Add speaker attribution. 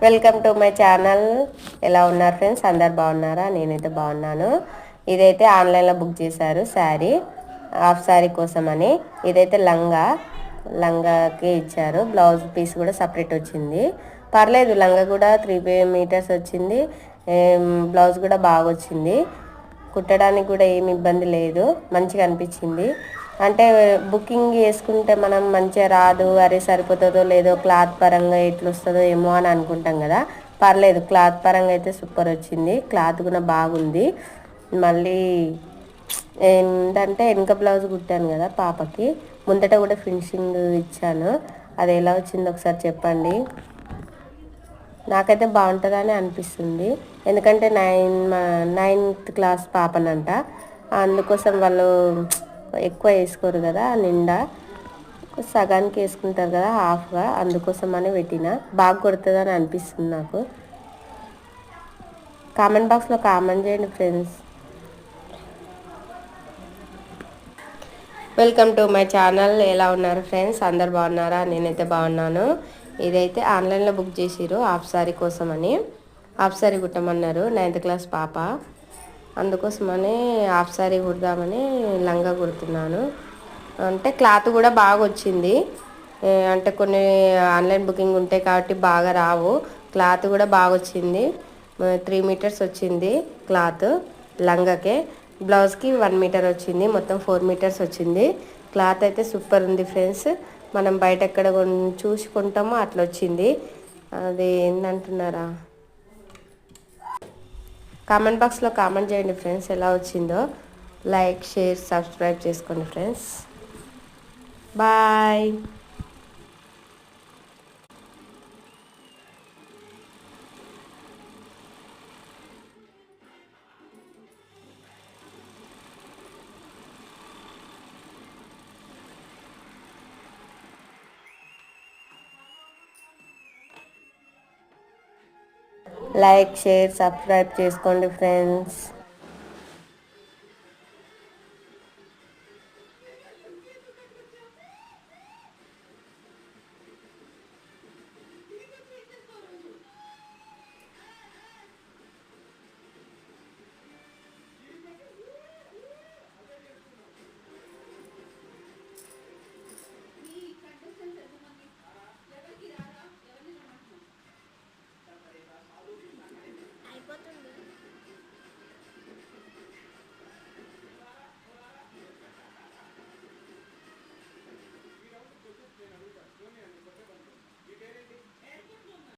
Speaker 1: Welcome to my channel. ఎలా ఉన్నారు friends? అందరు బాగున్నారా? నేనైతే బాగున్నాను. ఇదైతే ఆన్లైన్లో బుక్ చేశారు శారీ, హాఫ్ శారీ కోసం అని. ఇదైతే లంగాకి ఇచ్చారు. బ్లౌజ్ పీస్ కూడా సపరేట్ వచ్చింది. పర్లేదు, లంగా కూడా 3 మీటర్స్ వచ్చింది. బ్లౌజ్ కూడా బాగా వచ్చింది. కుట్టడానికి కూడా ఏమి ఇబ్బంది లేదు, మంచిగా అనిపించింది. అంటే బుకింగ్ చేసుకుంటే మనం మంచిగా రాదు, అరే సరిపోతుందో లేదో, క్లాత్ పరంగా ఎట్లా వస్తుందో ఏమో అని అనుకుంటాం కదా. పర్లేదు, క్లాత్ పరంగా అయితే సూపర్ వచ్చింది. క్లాత్ కూడా బాగుంది. మళ్ళీ ఏంటంటే వెనక బ్లౌజ్ కుట్టాను కదా పాపకి, ముందట కూడా ఫినిషింగ్ ఇచ్చాను. అది ఎలా వచ్చిందో ఒకసారి చెప్పండి. నాకైతే బాగుంటుందని అనిపిస్తుంది. ఎందుకంటే నైన్త్ క్లాస్ పాపనంట, అందుకోసం వాళ్ళు ఎక్కువ వేసుకోరు కదా, నిండా సగానికి వేసుకుంటారు కదా, హాఫ్గా. అందుకోసం అని పెట్టిన. బాగా కొడుతుందని అనిపిస్తుంది నాకు. కామెంట్ బాక్స్లో కామెంట్ చేయండి friends. Welcome to my channel. ఎలా ఉన్నారు ఫ్రెండ్స్? అందరు బాగున్నారా? నేనైతే బాగున్నాను. ఇదైతే ఆన్లైన్లో బుక్ చేసిరు హాఫ్ శారీ కోసం అని. హాఫ్ శారీ కుట్టమన్నారు 9th క్లాస్ పాప, అందుకోసమని హాఫ్ శారీ కుడదామని లంగా కుడుతున్నాను. అంటే క్లాత్ కూడా బాగా వచ్చింది. అంటే కొన్ని ఆన్లైన్ బుకింగ్ ఉంటాయి కాబట్టి బాగా రావు. క్లాత్ కూడా బాగా వచ్చింది. 3 మీటర్స్ వచ్చింది క్లాత్ లంగాకే. బ్లౌజ్కి 1 మీటర్ వచ్చింది. మొత్తం 4 మీటర్స్ వచ్చింది. క్లాత్ అయితే సూపర్ ఉంది ఫ్రెండ్స్. మనం బయట ఎక్కడ చూసుకుంటామో అట్లా వచ్చింది. అది ఏంటంటున్నారా? కామెంట్ బాక్స్లో కామెంట్ చేయండి ఫ్రెండ్స్, ఎలా వచ్చిందో. లైక్, షేర్, సబ్స్క్రైబ్ చేసుకోండి friends. Bye. Like, share, subscribe చేసుకోండి ఫ్రెండ్స్.